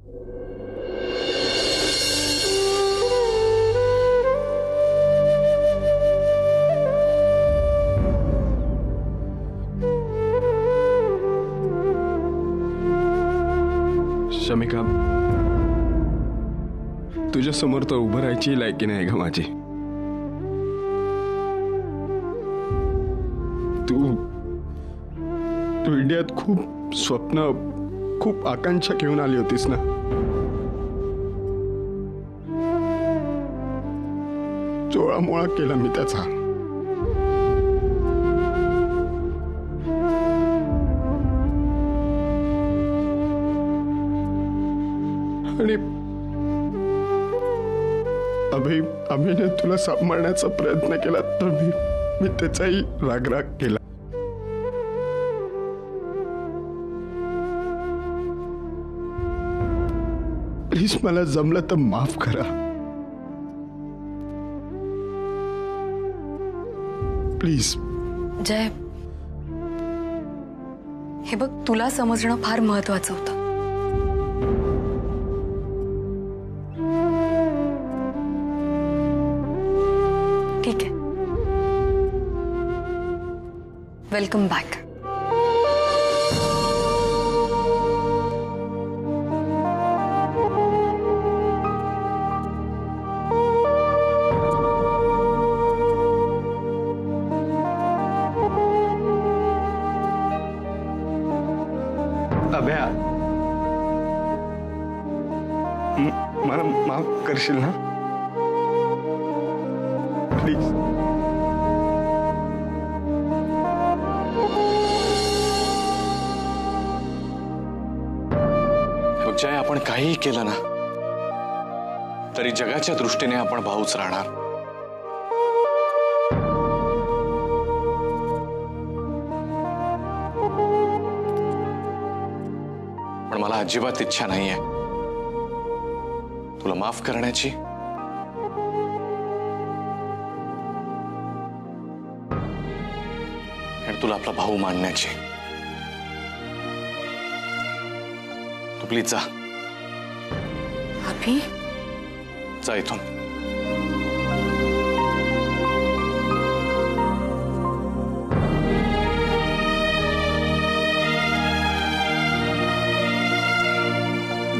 शमिका, तुझ्या समोर तर उभं राहायची लायकी नाही का माझी? तू इंडियात खूप स्वप्न, खूप आकांक्षा घेऊन आली होतीस ना. चोळामोळा केला मी त्याचा. आणि अभिने तुला सांभाळण्याचा प्रयत्न केला तर मी त्याचाही रागराग केला. प्लीज मला जमलं तर माफ करा. प्लीज. जय, हे बघ, तुला समजणं फार महत्वाचं होतं. ठीक आहे, वेलकम बॅक. अभ्या, मला माफ करशील ना प्लीज? जय, आपण काहीही केलं ना तरी जगाच्या दृष्टीने आपण भाऊच राहणार. पण मला अजिबात इच्छा नाहीये तुला माफ करण्याची. आणि तुला आपला भाऊ मानण्याची. तू प्लीज जा. अभि, जा इथून.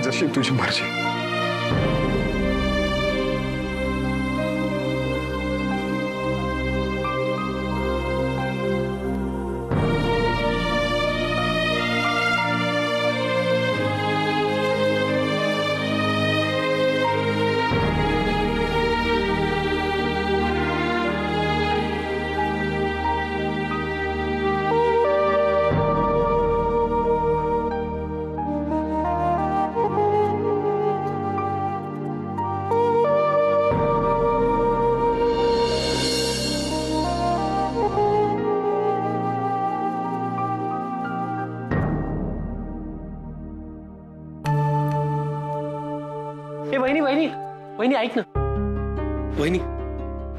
जशी तुझी मर्जी. वहिनी वहिनी वहिनी ऐक ना. वहिनी,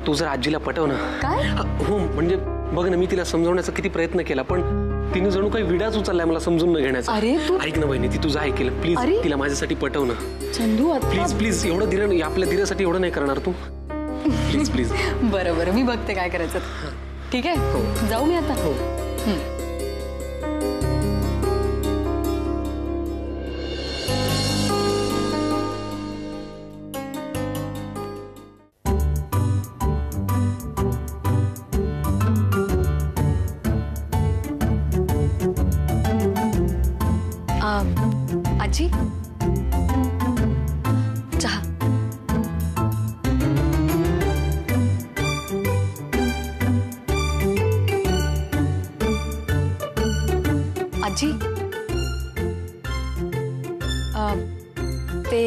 तू जर आजीला पटव ना. काय? हो, म्हणजे बघ ना, मी तिला समजवण्याचा किती प्रयत्न केला पण तिने जणू काही विडाच उचललाय मला समजून न घेण्याचा. अरे तू ऐक ना वहिनी, ती तुझं ऐकेल प्लीज. तिला माझ्यासाठी पटव ना. चंदू, प्लीज प्लीज, एवढं धीर आपल्या धीरासाठी एवढं नाही करणार तू. Please please. बरं बरं, मी बघते काय करायचं. ठीक आहे, हो, जाऊ मी आता. हो. आजी, चहा. आजी, ते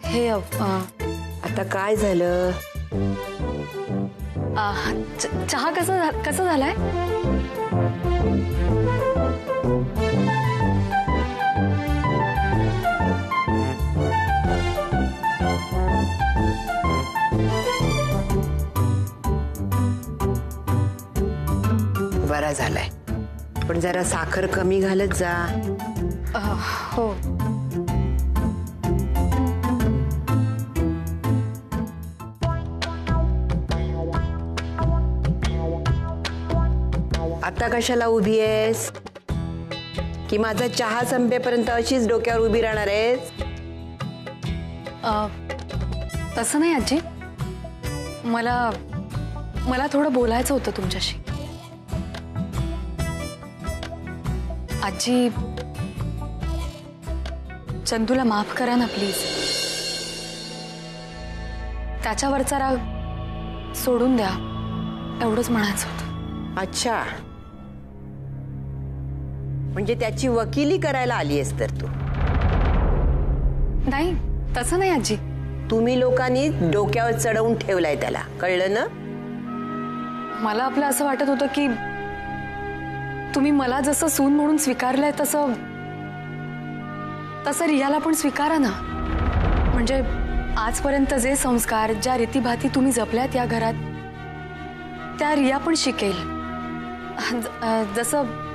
हे आता काय झालं? चहा कसं झालाय? बरा झालाय, पण जरा साखर कमी घालत जा. हो. आता कशाला उभी आहेस? की माझा चहा संपेपर्यंत अशीच डोक्यावर उभी राहणार आहेस? तसं नाही आजी, मला मला थोडं बोलायचं होतं तुमच्याशी. आजी, चंदूला माफ करा ना प्लीज. त्याच्यावरचा राग सोडून द्या, एवढंच म्हणायचं होतं. अच्छा, म्हणजे त्याची वकिली करायला आलीयस तर तू? नाही, तसं नाही आजी. तुम्ही लोकांनी डोक्यावर चढवून ठेवलाय त्याला, कळलं ना? मला आपलं असं वाटत होतं की तुम्ही मला जसं सून म्हणून स्वीकारलंय तसं तसं रियाला पण स्वीकारा ना. म्हणजे आजपर्यंत जे संस्कार, ज्या रीतीभाती तुम्ही जपल्यात या घरात, त्या रिया पण शिकेल. जसं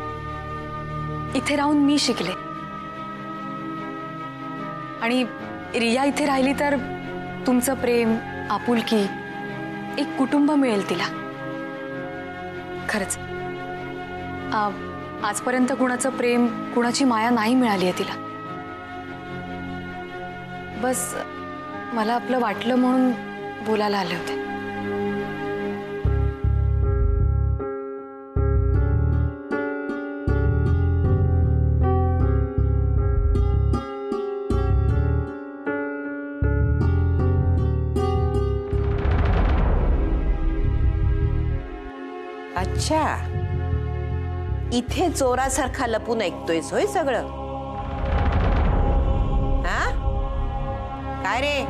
इथे राहून मी शिकले. आणि रिया इथे राहिली तर तुमचं प्रेम, आपुलकी, एक कुटुंब मिळेल तिला. खरंच आजपर्यंत कुणाचं प्रेम, कुणाची माया नाही मिळाली आहे तिला. बस मला आपलं वाटलं म्हणून बोलायला आले होते. अच्छा, इथे चोरासारखा लपून ऐकतोयस होय सगळं? हा, काय रे?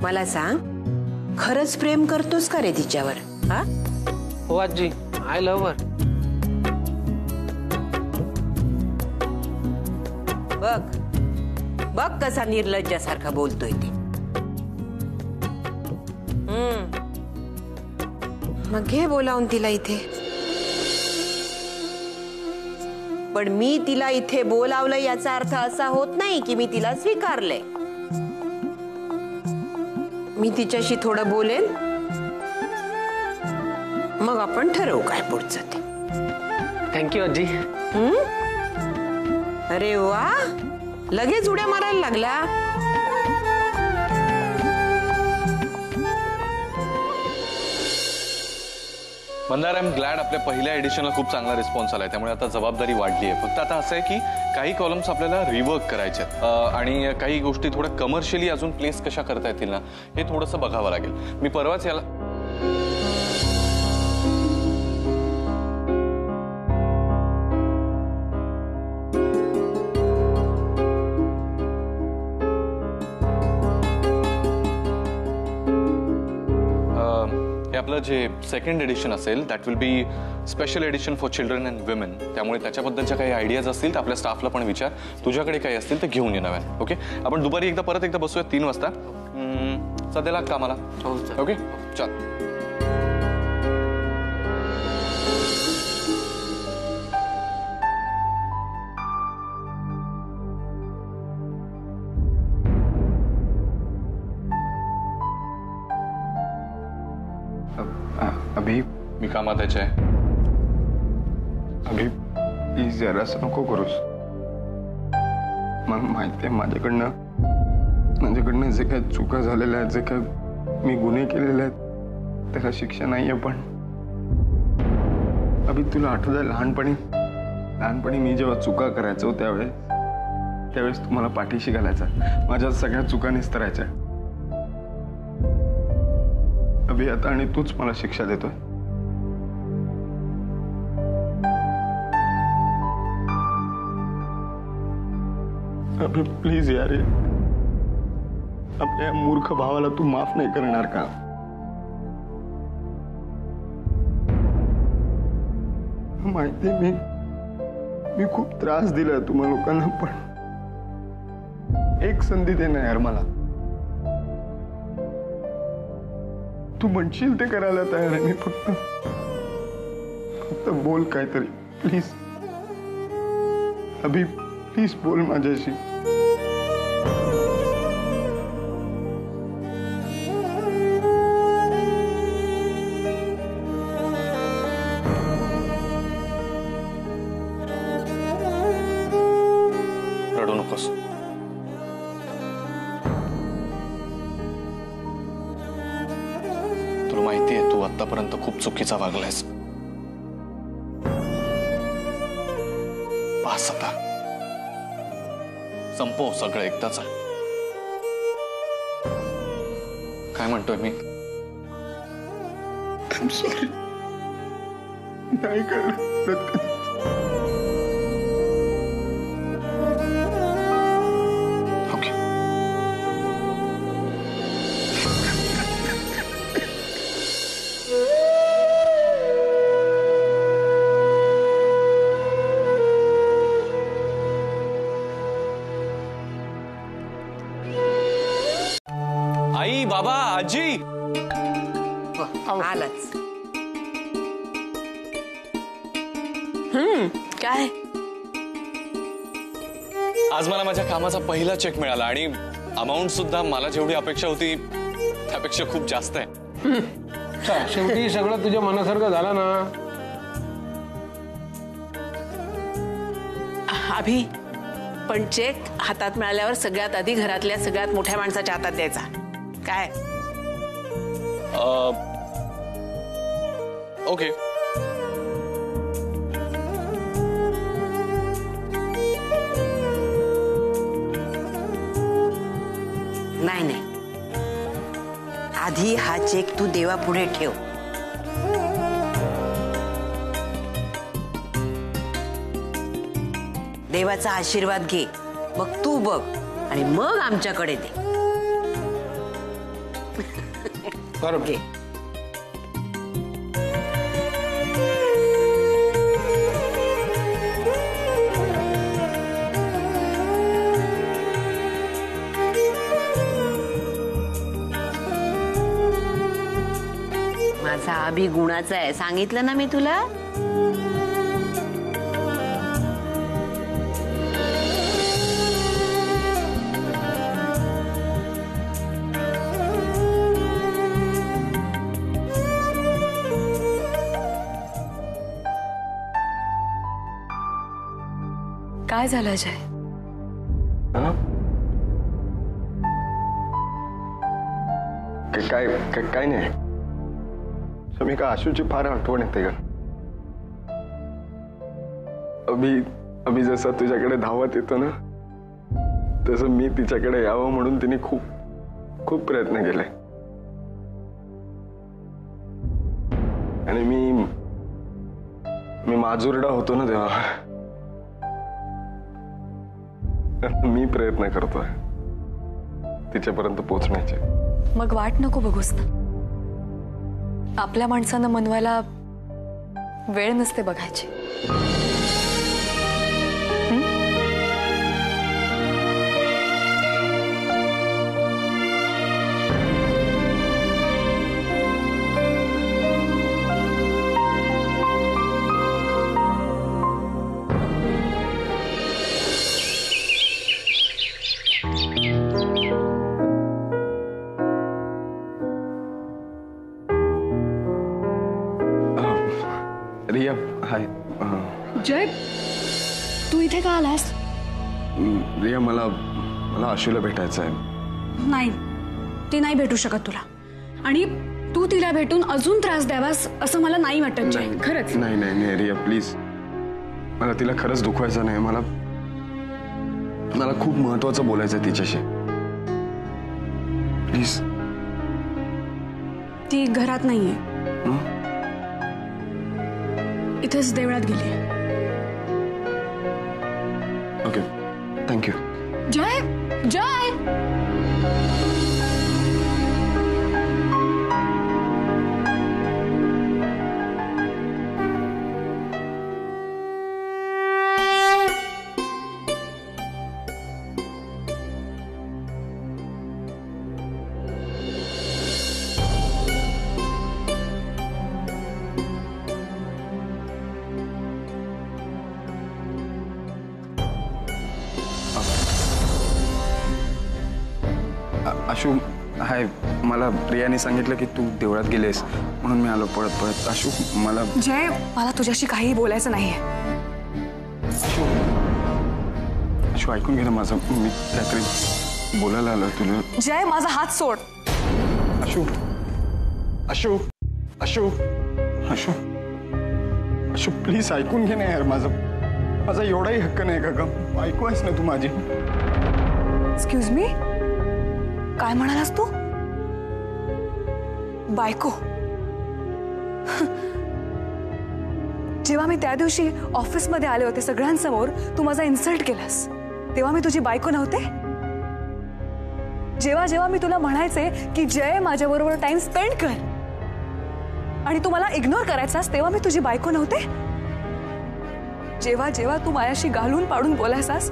मला सांग, खरंच प्रेम करतोस का रे तिच्यावर? हा? हो आजी, आय लव्ह हर. बघ बघ कसा निर्लज्जासारखा बोलतोय ते. मग घे बोलावून तिला इथे. पण मी तिला इथे बोलावलं याचा अर्थ असा होत नाही की मी तिला स्वीकारलंय. मी तिच्याशी थोडं बोलेन, मग आपण ठरवू काय पुढचं ते. थँक्यू आजी. अरे वा, लगेच उड्या मारायला लागला. मंदार, आय एम ग्लॅड आपल्या पहिल्या एडिशनला खूप चांगला रिस्पॉन्स आलाय, त्यामुळे आता जबाबदारी वाढली आहे. फक्त आता असं आहे की काही कॉलम्स आपल्याला रिवर्क करायचे आहेत आणि काही गोष्टी थोड्या कमर्शियली अजून प्लेस कशा करता येतील ना, हे थोडंसं बघावं लागेल. मी परवाच याला आपलं जे सेकंड एडिशन असेल that will be special edition for children and women. त्यामुळे त्याच्याबद्दलच्या काही आयडियाज असतील तर आपल्या स्टाफला पण विचार. तुझ्याकडे काही असतील तर घेऊन ये नव्याने. ओके, आपण दुपारी परत एकदा बसूया 3 वाजता. सध्याला कामाला. ओके, चल. अभी मी कामात आहे. अभी प्लीज जरासं नको करूस. मला माहिती आहे माझ्याकडनं जे काही चुका झालेल्या आहेत, जे काही मी गुन्हे केलेले आहेत, त्याला शिक्षा नाहीये. पण अभी तुला आठवत लहानपणी मी जेव्हा चुका करायचो त्यावेळेस तू मला पाठीशी घालायचा, माझ्या सगळ्या चुका निस्तरायच्या. अभी आता आणि तूच मला शिक्षा देतोय. अभी प्लीज यार, आपल्या मूर्ख भावाला तू माफ नाही करणार का? माहिती मी खूप त्रास दिलाय तुम्हा लोकांना, पण एक संधी दे ना यार मला. तू म्हणशील ते करायला तयार आहे मी. फक्त बोल काहीतरी प्लीज. अभी प्लीज बोल माझ्याशी. रडू नकोस. तुला माहितीये तू आतापर्यंत खूप चुकीचा वागलायस. पास आता संपव सगळं एकदाचा. काय म्हणतोय मी? सॉरी, नाही कळलं. ओके. आई, बाबा, आजी. आलाच. काय? आज मला माझ्या कामाचा पहिला चेक मिळाला आणि अमाऊंट सुद्धा मला जेवढी अपेक्षा होती त्यापेक्षा खूप जास्त आहे. शेवटी सगळं तुझ्या मनासारखं झालं ना. अभि, पण चेक हातात मिळाल्यावर सगळ्यात आधी घरातल्या सगळ्यात मोठ्या माणसाच्या हातात द्यायचा. काय? ओके. नाही नाही, आधी हा चेक तू देवापुढे ठेव. देवाचा आशीर्वाद घे, मग तू बघ आणि मग आमच्याकडे दे. बरोबर. माझा अभि गुणाचा आहे, सांगितलं ना मी तुला. काय झालं अजय? काय नाही. मी का आशूची फार आठवण येते का. अभि जसा तुझ्याकडे धावत येतो ना, तसं मी तिच्याकडे यावं म्हणून तिने खूप खूप प्रयत्न केले. आणि मी माजुरडा होतो ना तेव्हा. मी प्रयत्न करतोय तिच्यापर्यंत पोहोचण्याचे. मग वाट नको बघूस ना. आपल्या माणसांना मनवायला वेळ नसते बघायची. रिया, हाय. जय, तू इथे का आलास? रिया, मला आशूला भेटायचं आहे. नाही, ती नाही भेटू शकत तुला. आणि तू तिला भेटून अजून त्रास द्यावास असं मला नाही वाटत जय. खरंच नाही रिया, प्लीज. मला तिला खरंच दुखवायचं नाही. मला खूप महत्वाचं बोलायचं आहे तिच्याशी. प्लीज. ती घरात नाहीये, इथेच देवळात गेली. Okay, thank you. जय, जय. काय मला प्रियाने सांगितलं की तू देवळात गेलेस म्हणून मी आलो पळत पळत. आशू मला जय, मला तुझ्याशी काहीही बोलायचं नाहीये. आशू ऐकून घे ना माझं. मी काहीतरी बोलायला आलो तुला. जय, माझा हात सोड. आशू आशू आशू आशू आशू प्लीज ऐकून घे ना यार. माझा एवढाही हक्क नाही का ग? ऐकू आहेस ना तू माझी? एक्सक्यूज मी, काय म्हणालास तू? बायको? जेव्हा मी त्या दिवशी ऑफिसमध्ये आले होते सगळ्यांसमोर, तू माझा इन्सल्ट केलास, तेव्हा मी तुझी बायको नव्हते? जेव्हा जेव्हा मी तुला म्हणायचे की जय माझ्याबरोबर टाइम स्पेंड कर आणि तू मला इग्नोर करायचास, तेव्हा मी तुझी बायको नव्हते? जेव्हा जेव्हा तू माझ्याशी घालून पाडून बोलायचास,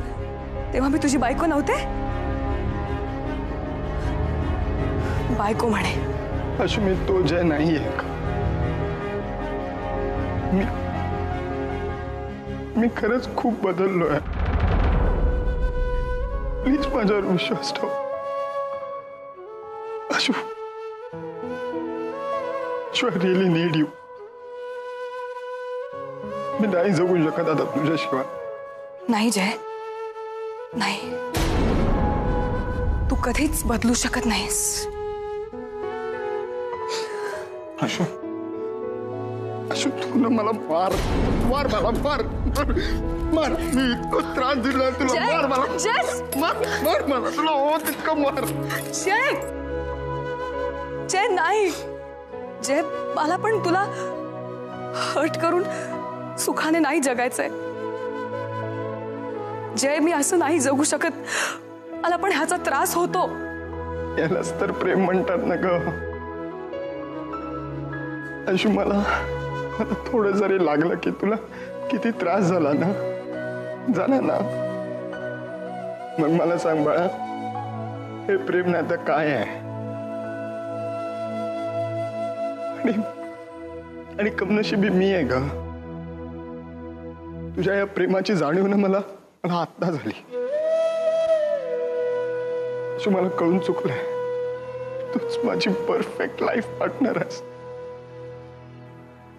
तेव्हा मी तुझी बायको नव्हते? बायको म्हणे. आशू मी तो जय नाही आहे. मी खरंच खूप बदललोय. प्लीज माझ्यावर विश्वास ठेव Ashu. I really need you. मी नाही जगू शकत आता तुझ्याशिवाय. नाही जय, नाही, तू कधीच बदलू शकत नाहीस. आशू आशू तू ना मला मार मार मला मार मार. मी इतकं त्रास दिला तुला. मार मला. मार मार मला. तुला हो तितकं मार. जय, जय नाही. जय, मला पण तुला हर्ट करून सुखाने नाही जगायचंय. जय, मी असं नाही जगू शकत. मला पण ह्याचा त्रास होतो. यालाच तर प्रेम म्हणतात ना ग. आशू मला थोडं जरी लागलं की तुला किती त्रास झाला ना मग मला सांग बाळा, हे प्रेम नातं काय आहे? आणि कमनशिबी मी आहे ग. तुझ्या या प्रेमाची जाणीव ना मला आत्ता झाली. आशू मला कळून चुकलंय. तूच माझी परफेक्ट लाईफ पार्टनर आहेस.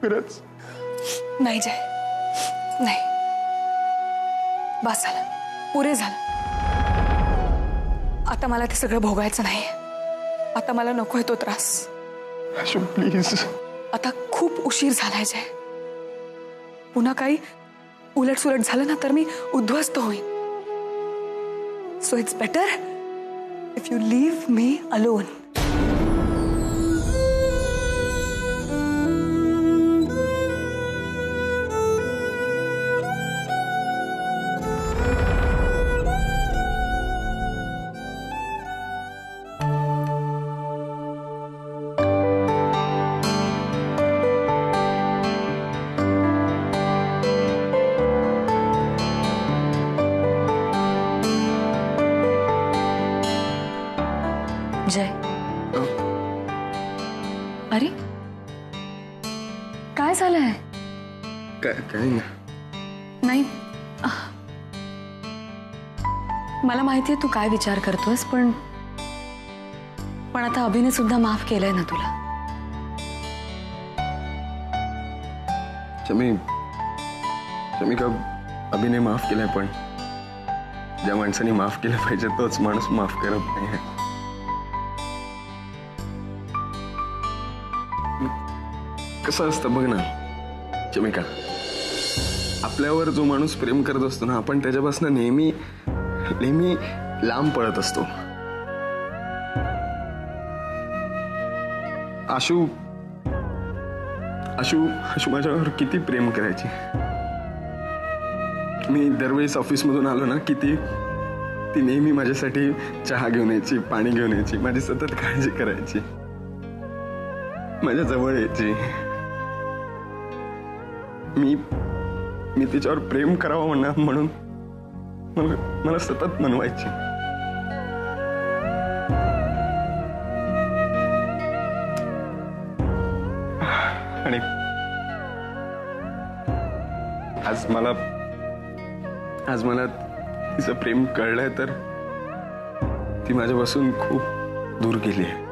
खरंच. नाही जय, नाही, बस झालं, पुरे झालं. आता मला ते सगळं भोगायचं नाही. आता मला नकोय तो त्रास. आशू प्लीज. आता खूप उशीर झालाय जय. पुन्हा काही उलटसुलट झालं ना तर मी उद्ध्वस्त होईन. So it's better if you leave me alone. Jay, अरे काय झालंय? काही नाही, मला माहितीये तू काय विचार करतोस, पण आता अभिने सुद्धा माफ केलंय ना तुला. शमी का अभिने माफ केलंय, पण ज्या माणसाने माफ केलं पाहिजे तोच माणूस माफ करत नाही. कसं असतं बघ ना चमिका, आपल्यावर जो माणूस प्रेम करत असतो ना, आपण त्याच्यापासून नेहमी नेहमी लांब पळत असतो. आशू आशू आशू माझ्यावर किती प्रेम करायची. मी दरवेळेस ऑफिसमधून आलो ना की ती नेहमी माझ्यासाठी चहा घेऊन यायची, पाणी घेऊन यायची, माझी सतत काळजी करायची, माझ्या जवळ यायची. मी तिच्यावर प्रेम करावं म्हणून मला सतत मनवायची. आणि आज मला तिचं प्रेम कळलंय तर ती माझ्यापासून खूप दूर गेली आहे.